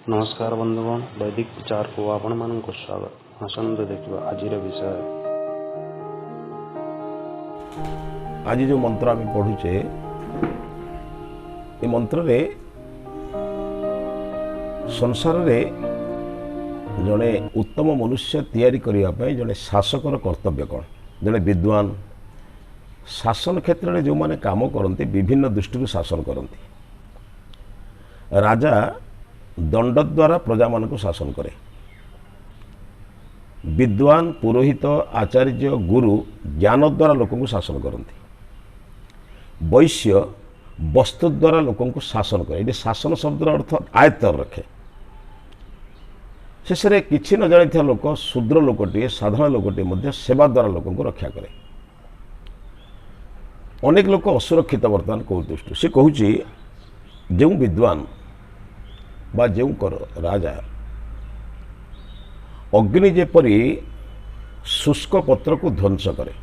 नमस्कार बंधुगण वैदिक विचार को आपण मान स्वागत आसंतु देखा आज विषय आज जो मंत्र आम पढ़ुचे ये मंत्र रे संसार रे जड़े उत्तम मनुष्य तैयारी करने जड़े शासकर कर्तव्य कौन जड़े विद्वान शासन क्षेत्र में जो माने काम करते विभिन्न दृष्टि शासन करते राजा दंड द्वारा प्रजा मान को शासन करे विद्वान पुरोहित आचार्य गुरु ज्ञान द्वारा लोक को शासन करते वैश्य वस्तु द्वारा लोक को शासन करे ये शासन शब्द अर्थ आयत्त रखे शेष में किसी न जानी लोक शूद्र लोकटे साधारण लोकटे सेवा द्वारा लोक को रक्षा करे अनेक लोक असुरक्षित बर्तमान कौ दृष्टि से कहूँ जो विद्वान बा जो कर राजा अग्नि जेपरी शुष्क पत्र को ध्वंस करे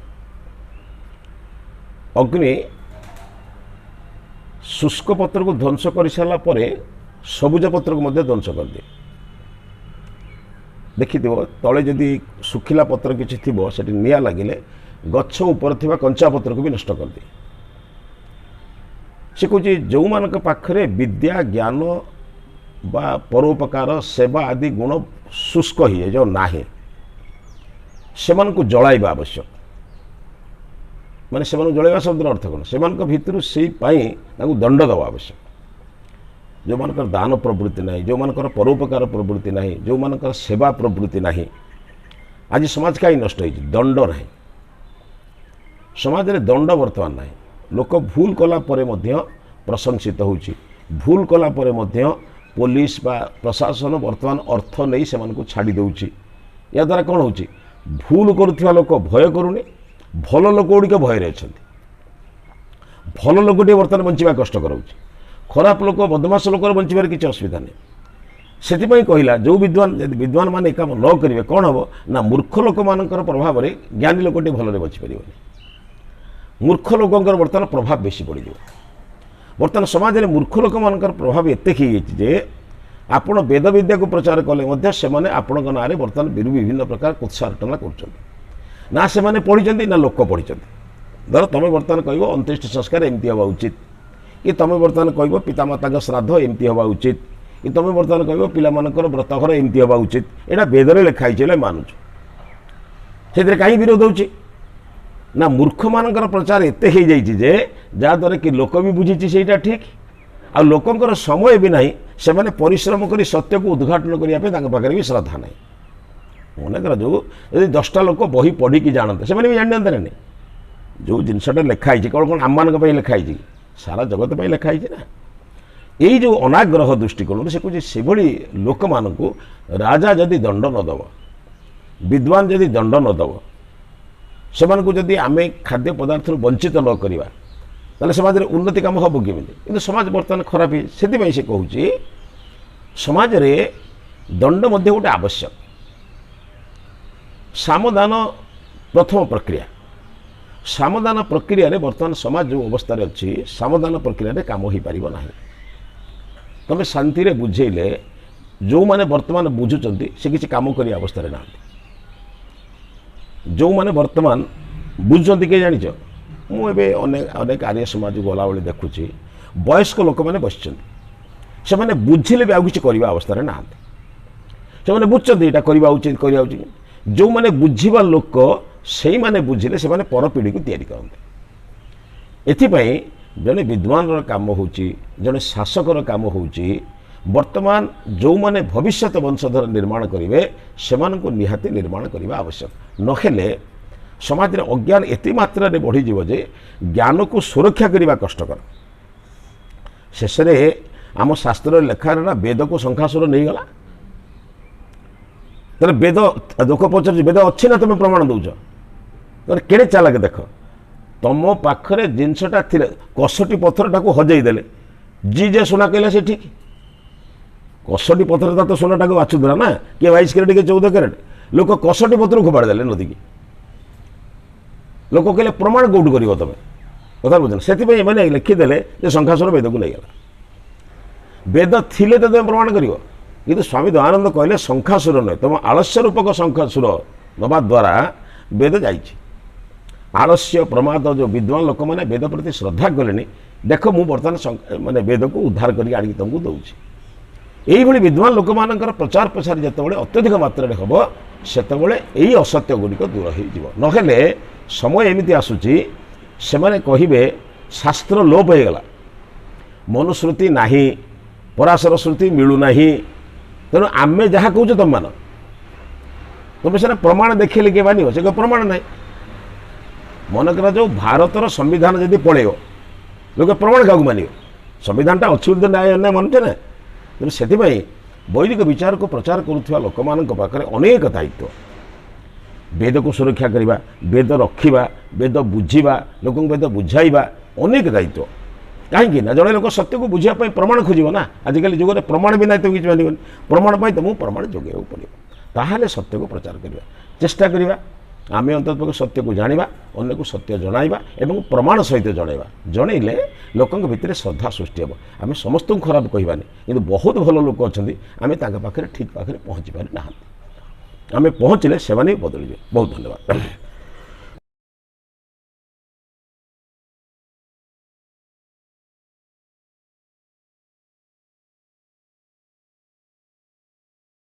अग्नि शुष्क पत्र को ध्वंस कर सारा पर सबुज पत्र को मध्य ध्वंस कर दिए देखि तले जदि सुखिला पत्र किसी थी से निआ लगिले गछ उपर थिबा कंचा पत्र को भी नष्ट कर दिए से कहूँ जो मान पाखरे विद्या ज्ञान बा परोपकार सेवा आदि गुण शुष्क ही जो ना से जलाइबा आवश्यक माने से जलाइबा शब्द अर्थ कौन से भितर से दंड दवा आवश्यक जो मानकर दान प्रवृत्ति ना जो मानकर परोपकार प्रवृत्ति ना जो मानकर सेवा प्रवृत्ति ना आज समाज कहीं नष्ट हो दंड ना समाज में दंड बर्तमान ना लोक भूल कला परे मध्य प्रशंसित होची भूल कला परे मध्य पुलिस बा प्रशासन वर्तमान अर्थ नहीं से छाड़ी दौची या द्वारा कौन हो भूल करुवा लोक भय करूनी भल लोक गुड़िक भय अच्छा भल लोकटे बर्तमान बंचा कष्टकर हो खराब लोक बदमाश लोक बंचार किसी असुविधा नहीं से कहला जो विद्वान मान काम न करेंगे कौन हम ना मूर्ख लोक मान प्रभाव में ज्ञानी लोकटे भल बची पार मूर्ख लोकंर बर्तमान प्रभाव बेसी पड़ बर्तमान समाज में मूर्ख लोक मान प्रभाव एत जे आपण वेद विद्या को प्रचार कले से आपण ना बर्तमान विभिन्न प्रकार कुत्साटना कर से पढ़ी ना लोक पढ़ी धर तुम बर्तमान कह अंत्येष्टि संस्कार एमती हवा उचित कि तुम बर्तमान कह पितामाता श्राद्ध एमती हवा उचित कि तुम बर्तमान कह पिलामानकर व्रतघर एमती हवा उचित यहाँ वेदरे लिखाई मानुच से कहीं विरोध होची ना मूर्ख मानकर प्रचार एते हो जाए जहाँद्वारा कि लोक भी बुझी से ठीक आ लोकंकर समय भी नहीं से माने परिश्रम कर सत्य को उद्घाटन करने भी श्रद्धा नहीं मनकर जो यदि 10टा लोक बही पढ़ी जानते से भी जानते नहीं जो जिनसटा लिखाई कौन कौन आम मान लिखाई सारा जगत पर लिखाई ना यही जो अनाग्रह दृष्टिकोण से कहे से लोक मान राजा जदि दंड नदब विद्वान जदि दंड नदब से जदि आम खाद्य पदार्थ वंचित न करवा ताले समाज में उन्नति काम हम केमी कि समाज बर्तमान खराब से से कहूँ समाज रे दंड मध्य गोटे आवश्यक सामदान प्रथम प्रक्रिया सामदान प्रक्रिया रे बर्तमान समाज जो अवस्था अच्छी सामदान प्रक्रिया रे काम हो पार ना तुम शांति रे बुझेले जो माने वर्तमान बुझुंट से किसी काम कर अवस्था ना जो माने वर्तमान बुझुंट किए जान मुझे अनेक आर्य समाज गला बेले देखुची वयस्क लोक मैंने बस से बुझिले भी आगे किसी अवस्था ना से बुझुंट यहाँ करवा उचित करवा उचित जो मैंने बुझा लोक से मैंने बुझिले से पर पीढ़ी को तैयारी करते एथिपाई जड़े विद्वान काम हो जड़े शासकर काम हो वर्तमान जो माने भविष्य वंशधर निर्माण करेंगे से निहाती निर्माण करने आवश्यक नहेले समाज में अज्ञान एत मात्रा बढ़ीज जे ज्ञान को सुरक्षा करने कष्टकर शेष आम शास्त्र लेखा ना वेद को शंखासुर नहीं गला तेरे वेद दुख पचार वेद अच्छी ना तुम प्रमाण दौच तेरे केड़े चालाक देख तुम पाखरे जिनसटा कसटी पत्थरटा को हजेदेले जी जे सुना कहला से ठीक कसटी पत्थर तो सोनाटा को बाछुला ना किए 22 कैरेट किए 14 कैरेट लोक कसटी पत्थर को फोपाड़ी देले नदी की लोक कहले प्रमाण कौटू कर तुम कथा बुझ से मैंने लिखिदे शंखासुर वेद को नहीं गला वेद थिले तो तुम प्रमाण कर କିନ୍ତୁ ସ୍ୱାମୀ ଦୟାନନ୍ଦ କହିଲେ ଶଙ୍ଖାସୁର ନୁହେଁ, ତୁମ ଆଳସ୍ୟ ରୂପକ ଶଙ୍ଖାସୁର ନେବା ଦ୍ୱାରା ବେଦ ଯାଇଛି। ଆଳସ୍ୟ ପ୍ରମାଦ ଯେଉଁ ବିଦ୍ୱାନ ଲୋକମାନେ ବେଦ ପ୍ରତି ଶ୍ରଦ୍ଧା କଲେଣି, ଦେଖ ମୁଁ ବର୍ତ୍ତମାନ ମାନେ ବେଦକୁ ଉଦ୍ଧାର କରିକି ଆଣିକି ତୁମକୁ ଦେଉଛି। ଏଇଭଳି ବିଦ୍ୱାନ ଲୋକମାନଙ୍କର ପ୍ରଚାର ପ୍ରସାର ଯେତେବେଳେ ଅତ୍ୟଧିକ ମାତ୍ରାରେ ହେବ, ସେତେବେଳେ ଏଇ ଅସତ୍ୟ ଗୁଡ଼ିକ ଦୂର ହୋଇଯିବ। ନହେଲେ ସମୟ ଏମିତି ଆସୁଛି ସେମାନେ କହିବେ ଶାସ୍ତ୍ର ଲୋପ ହୋଇଗଲା, ମନୁଶ୍ରୁତି ନାହିଁ, ପରାଶର ଶ୍ରୁତି ମିଳୁନାହିଁ, ତେଣୁ ଆମେ ଯାହା କହୁଛୁ ତୁମେ ମାନ। ତୁମେ ସେଟା ପ୍ରମାଣ ଦେଖେଇଲେ କିଏ ମାନିବ? ସେ ପ୍ରମାଣ ନାହିଁ। ମନେ କରାଯାଉ ଭାରତର ସମ୍ବିଧାନ ଯଦି ପଳେଇବ, ଲୋକେ ପ୍ରମାଣ କାହାକୁ ମାନିବ? ସମ୍ବିଧାନଟା ଅଛି ବୋଲି ନ୍ୟାୟ ମାନୁଛେ ନା। ତେଣୁ ସେଥିପାଇଁ ବୈଦିକ ବିଚାରକୁ ପ୍ରଚାର କରୁଥିବା ଲୋକମାନଙ୍କ ପାଖରେ ଅନେକ ଦାୟିତ୍ୱ। ବେଦକୁ ସୁରକ୍ଷା କରିବା, ବେଦ ରଖିବା, ବେଦ ବୁଝିବା, ଲୋକଙ୍କୁ ବେଦ ବୁଝାଇବା, ଅନେକ ଦାୟିତ୍ୱ। କାହିଁକି ନା ଜଣେ ଲୋକ ସତ୍ୟକୁ ବୁଝିବା ପାଇଁ ପ୍ରମାଣ ଖୋଜିବ ନା। ଆଜିକାଲି ଯୁଗରେ ପ୍ରମାଣ ବି ନାହିଁ, ତ କିଛି ମାନିବନି। ପ୍ରମାଣ ପାଇଁ ତୁମକୁ ପ୍ରମାଣ ଯୋଗାଇବାକୁ ପଡ଼ିବ, ତାହେଲେ ସତ୍ୟକୁ ପ୍ରଚାର କରିବା। ଚେଷ୍ଟା କରିବା ଆମେ ଅନ୍ତତଃ ସତ୍ୟକୁ ଜାଣିବା, ଅନ୍ୟକୁ ସତ୍ୟ ଜଣାଇବା ଏବଂ ପ୍ରମାଣ ସହିତ ଜଣାଇବା। ଜଣେଇଲେ ଲୋକଙ୍କ ଭିତରେ ଶ୍ରଦ୍ଧା ସୃଷ୍ଟି ହେବ। ଆମେ ସମସ୍ତଙ୍କୁ ଖରାପ କହିବାନି, କିନ୍ତୁ ବହୁତ ଭଲ ଲୋକ ଅଛନ୍ତି, ଆମେ ତାଙ୍କ ପାଖରେ ଠିକ୍ ପାଖରେ ପହଞ୍ଚି ପାରିନାହାନ୍ତି। ଆମେ ପହଞ୍ଚିଲେ ସେମାନେ ବି ବଦଳିବେ। ବହୁତ ଧନ୍ୟବାଦ।